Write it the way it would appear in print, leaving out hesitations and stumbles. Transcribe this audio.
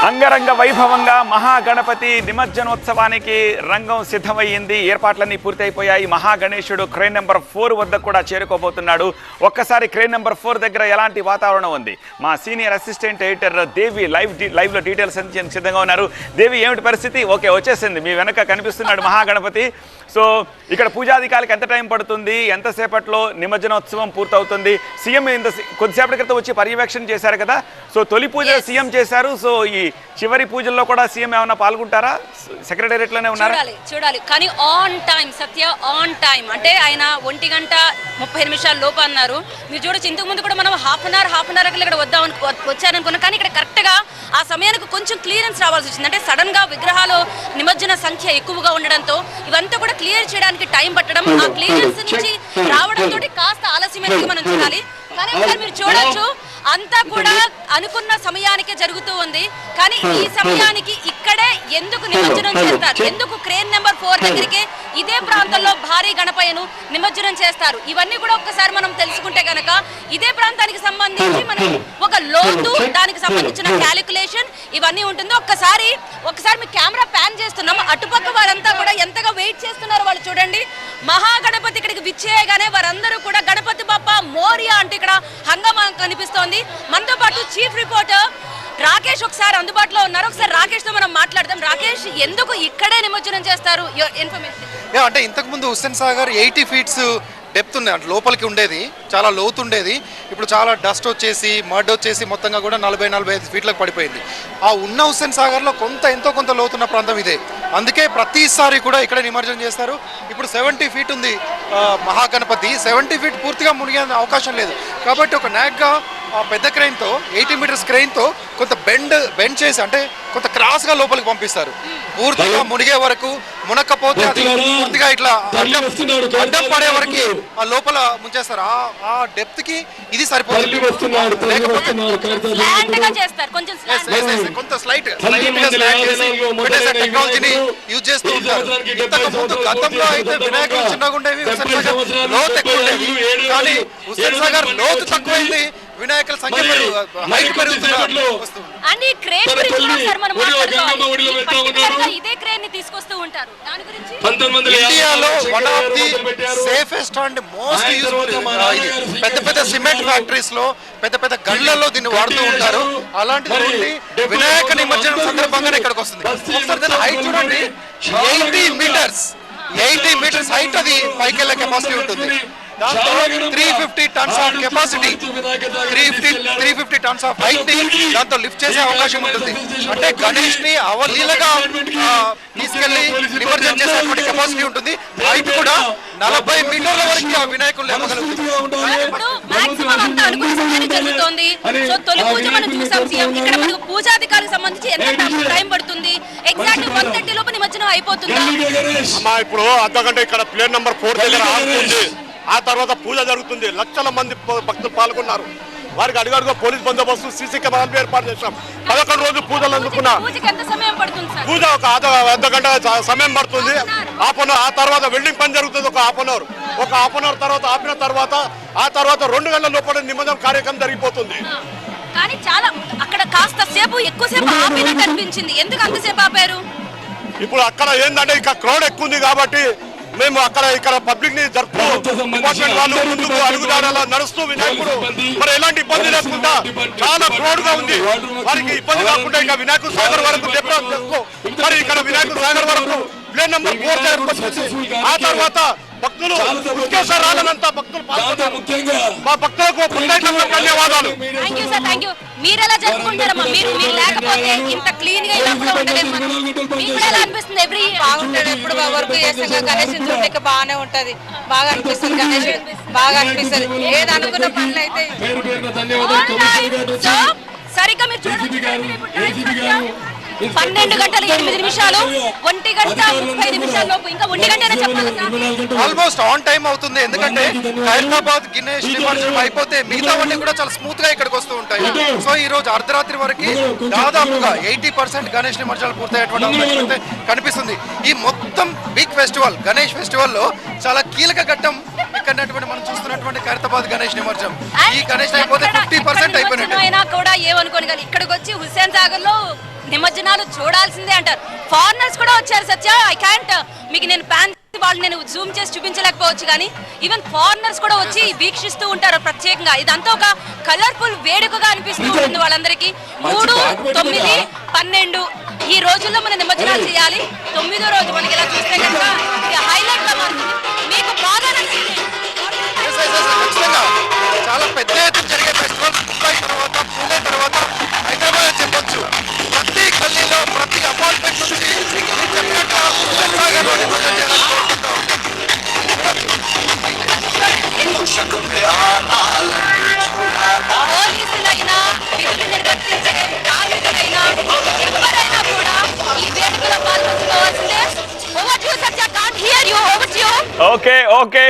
అంగరంగ వైభవంగా మహాగణపతి నిమజ్జనోత్సవానికి రంగం సిద్ధమయ్యింది. ఏర్పాట్లన్నీ పూర్తయిపోయాయి. మహాగణేశుడు క్రేన్ నెంబర్ 4 వద్ద కూడా చేరుకోబోతున్నాడు. ఒక్కసారి క్రేన్ నెంబర్ 4 దగ్గర ఎలాంటి వాతావరణం ఉంది? మా సీనియర్ అసిస్టెంట్ ఎడిటర్ దేవి లైవ్లో డీటెయిల్స్ అని సిద్ధంగా ఉన్నారు. దేవి, ఏమిటి పరిస్థితి? ఓకే, వచ్చేసింది. మీ వెనక కనిపిస్తున్నాడు మహాగణపతి. సో ఇక్కడ పూజాధికారికి ఎంత టైం పడుతుంది? ఎంతసేపట్లో నిమజ్జనోత్సవం పూర్తవుతుంది? సీఎం కొద్దిసేపటి క్రితం వచ్చి పర్యవేక్షణ చేశారు కదా. సో తొలి పూజ సీఎం చేశారు. సో ఈ చివరి పూజల్లో కూడా సీఎం ఏమైనా పాల్గొంటారా? సెక్రటేరియట్ లోనే ఉన్నారు. చూడాలి కానీ on time, Satya on time. అంటే ఆయన 1:30 లోపు అన్నారు. మీరు చూడొచ్చు, ఇంతకు ముందు కూడా మనం హాఫ్ అన్ అవర్ ఇక్కడ వచ్చారనుకున్నాం. కానీ ఇక్కడ కరెక్ట్ గా ఆ సమయానికి కొంచెం క్లియరెన్స్ రావాల్సి వచ్చింది. అంటే సడన్ గా విగ్రహాలు నిమజ్జన సంఖ్య ఎక్కువగా ఉండడంతో ఇవంతా కూడా క్లియర్ చేయడానికి టైం పట్టడం, ఆ క్లియరెన్స్ నుంచి రావడంతో కాస్త ఆలస్యమైనది మనం చూడాలి. కానీ మీరు చూడొచ్చు, అంతా కూడా అనుకున్న సమయానికే జరుగుతూ ఉంది. కానీ ఈ సమయానికి ఇక్కడే ఎందుకు నిమజ్జనం చేస్తారు? ఎందుకు క్రేన్ నెంబర్ 4 దగ్గరికి ఇదే ప్రాంతంలో భారీ గణపయ్యను నిమజ్జనం చేస్తారు? ఇవన్నీ కూడా ఒక్కసారి మనం తెలుసుకుంటే గనక ఇదే ప్రాంతానికి సంబంధించి మనం ఒక లోతు, దానికి సంబంధించిన క్యాలిక్యులేషన్ ఇవన్నీ ఉంటుంది. ఒక్కసారి మీ కెమెరా ప్యాన్ చేస్తున్నాం. అటుపక్క వారంతా కూడా ఎంతగా వెయిట్ చేస్తున్నారు వాళ్ళు చూడండి. మహాగణపతి ఇక్కడికి విచ్చేయగానే వారందరూ కూడా గణపతి బాప్ప మోరియా అంటే ఇక్కడ హంగామా కనిపిస్తోంది. మనతో పాటు చీఫ్ రిపోర్టర్ రాకేష్ ఒకసారి అందుబాటులో ఉన్నారు. ఒకసారి రాకేష్ తో మనం మాట్లాడదాం. రాకేష్, ఎందుకు ఇక్కడే నిమజ్జనం చేస్తారు? ఇన్ఫర్మేషన్. అంటే ఇంతకు ముందు హుస్సేన్ సాగర్ 80 ఫీట్స్ డెప్త్ ఉంది, అంటే లోపలికి ఉండేది, చాలా లోతు ఉండేది. ఇప్పుడు చాలా డస్ట్ వచ్చేసి మడ్ వచ్చేసి మొత్తంగా కూడా 40-45 ఫీట్లకు పడిపోయింది. ఆ ఉన్న హుస్సేన్ సాగర్లో ఎంతో కొంత లోతున్న ప్రాంతం ఇదే. అందుకే ప్రతిసారి కూడా ఇక్కడ నిమజ్జనం చేస్తారు. ఇప్పుడు 70 ఫీట్ ఉంది మహాగణపతి. 70 ఫీట్ పూర్తిగా మునిగే అవకాశం లేదు. కాబట్టి ఒక నాగ్గా పెద్ద క్రెయిన్తో 80 మీటర్స్ క్రెయిన్తో కొంత బెండ్ చేసి, అంటే కొంత క్రాస్గా లోపలికి పంపిస్తారు. పూర్తిగా మునిగే వరకు, మునక్కపోతే అది పూర్తిగా ఇట్లా అడ్డం పడే వరకు ఆ లోపల ముంచేస్తారు. ఆ డెప్త్ కి ఇది సరిపోతుంది. కొంత స్లైట్ టెక్నాలజీని యూజ్ చేస్తూ ఉంటారు. ఇంతకు ముందు గతంలో అయితే వినాయకులు చిన్నగా ఉండేవి, హుస్సేన్ సాగర్ లోతు ఎక్కువ ఉండేవి. కానీ హుస్సేన్ సాగర్ లోతు తక్కువైంది, వినాయకుల సంఖ్య హైట్ పెరుగుతున్నారు. ఇండియాలో one of the safest and most useful. పెద్ద సిమెంట్ ఫ్యాక్టరీస్ లో, పెద్ద గన్లలో దీన్ని వాడుతూ ఉంటారు. అలాంటిది వినాయక నిమజ్జనం సందర్భంగానే ఇక్కడికి వస్తుంది. ఒకసారి దాని హైట్ చూడండి, 80 మీటర్స్ హైట్. అది పైకి వెళ్ళే కెపాసిటీ ఉంటుంది. దాంతో 350 tons of capacity, 350 tons of height ని దాంతో లిఫ్ట్ చేసే అవకాశం ఉంటుంది. అంటే గణేష్ ని అవలీలగా తీసుకెళ్లి నిమజ్జనం చేసేటువంటి కెపాసిటీ ఉంటుంది. హైట్ కూడా 40 మీటర్ల వరకు ఆ వినాయకులు లేపగలుగుతుంది. పూజాధికారికి సంబంధించి ఎంత టైం పడుతుంది? ఎగ్జాక్ట్ 1:30 లోపు నిమజ్జనం అయిపోతుంది. ఇప్పుడు అర్ధగంట ఇక్కడ ప్లేన్ నెంబర్ 4 దగ్గర ఆగుతుంది. ఆ తర్వాత పూజ జరుగుతుంది. లక్షల మంది భక్తులు పాల్గొన్నారు. వారికి అడుగడుగు పోలీస్ బందోబస్తు, సీసీ కెమెరాలు ఏర్పాటు చేశాం. 11 రోజులు పూజలు అందుకున్నా. పూజ ఒక అర్ధగంట సమయం పడుతుంది. ఆ తర్వాత వెల్డింగ్ పని జరుగుతుంది. ఒక హాఫ్ అన్ అవర్ తర్వాత ఆపిన తర్వాత ఆ తర్వాత 2 గంటల లోపల నిమజ్జనం కార్యక్రమం జరిగిపోతుంది. కానీ చాలా అక్కడ కాస్త సేపు ఎక్కువసేపు ఆపినట్టు అనిపించింది. ఎందుకు అంతసేపు ఆపారు? ఇప్పుడు అక్కడ ఏంటంటే ఇంకా క్రౌడ్ ఎక్కువ ఉంది కాబట్టి మేము ఇక్కడ పబ్లిక్ ని జరుపుతూ డిపార్ట్మెంట్ వాళ్ళు ముందుకు అడుగుదాడలా నడుస్తూ వినాయకుడు మరి ఎలాంటి ఇబ్బంది లేకుండా చాలా క్రౌడ్ గా ఉంది. వారికి ఇబ్బంది కాకుండా ఇక వినాయకుడు సాగర్ వరకు డెవలప్ చేస్తూ మరి ఇక్కడ వినాయకుడు సాగర్ వరకు ప్లేన్ నెంబర్ 4 ఆ తర్వాత భక్తులు ఉత్కేశ్వర రానంతా భక్తులు పాల్గొన్నారు. మా భక్తులకు ధన్యవాదాలు. మీరు ఎలా జరుపుకుంటారమ్మా? మీరు లేకపోతే ఇంత క్లీన్ గా ఇలా కూడా ఉండలేదు. మీకు ఎలా అనిపిస్తుంది? బాగుంటాడు. ఎప్పుడు వర్క్ చేస్తాం గణేష్ చూడలేక బాగానే ఉంటది. బాగా అనిపిస్తుంది గణేష్, బాగా అనిపిస్తుంది. ఏది అనుకున్న పనులు అయితే. సరిగ్గా మీరు చూడండి, 12 గంటల 8 నిమిషాలు, 1 గంట 30 నిమిషాల లోపు. ఇంకా 1 గంటనే చెప్పాలి. ఆల్మోస్ట్ ఆన్ టైం అవుతుంది. ఎందుకంటే హైదరాబాద్ గణేష్ నిమజ్జనం అయిపోతే మిగతావన్నీ కూడా చాలా స్మూత్ గా ఇక్కడికి వస్తూ ఉంటాయి. సో ఈ రోజు అర్ధరాత్రి వరకు దాదాపుగా 80% గణేష్ నిమజ్జనాలు పూర్తయ్యేటువంటి అవకాశం అయితే కనిపిస్తుంది. ఈ మొత్తం బిగ్ ఫెస్టివల్ గణేష్ ఫెస్టివల్ లో చాలా కీలక ఘట్టం ఇక్కడ మనం చూస్తున్నటువంటి ఖైరతాబాద్ గణేష్ నిమజ్జనం. ఈ గణేష్ అయిపోతే 50% అయిపోయినట్టు. కూడా ఏమనుకోని కానీ ఇక్కడికి వచ్చి హుస్సేన్ సాగర్ లో నిమజ్జనాలు చూడాల్సిందే అంటారు. ఫారినర్స్ కూడా వచ్చారు సత్య. ఐ క్యాంట్ మీకు నేను ప్యాన్ వాళ్ళు నేను జూమ్ చేసి చూపించలేకపోవచ్చు, కానీ ఈవెన్ ఫారినర్స్ కూడా వచ్చి వీక్షిస్తూ ఉంటారు ప్రత్యేకంగా. ఇదంతా ఒక కలర్ఫుల్ వేడుకగా అనిపిస్తూ ఉంటుంది వాళ్ళందరికీ. 3, 9, 12 ఈ రోజుల్లో మనం నిమజ్జనాలు చేయాలి. 9వ రోజు మనకి ఇలా చూస్తే కనుక ఇది హైలైట్ గా మారుతుంది. మీకు బాగా నచ్చింది? ఖచ్చితంగా చాలా పెద్ద ఎత్తున జరిగే ఫెస్టివల్. ముంబై తర్వాత పూణే తర్వాత హైదరాబాద్ చెప్పొచ్చు. ప్రతి గల్లీలో ప్రతి అపార్ట్మెంట్ నుంచి మీరు చెప్పినట్టు ఉత్సాహంగా నిమజ్జనం చేయాలని కోరుకుంటాం. పోలీసులైనా విధులు నిర్వర్తించే కార్మికులైనా ఎవరైనా కూడా ఈ వేడుకలో పాల్గొనుకోవాల్సిందే. Over to you Satya. Can't hear you. Over to you. Okay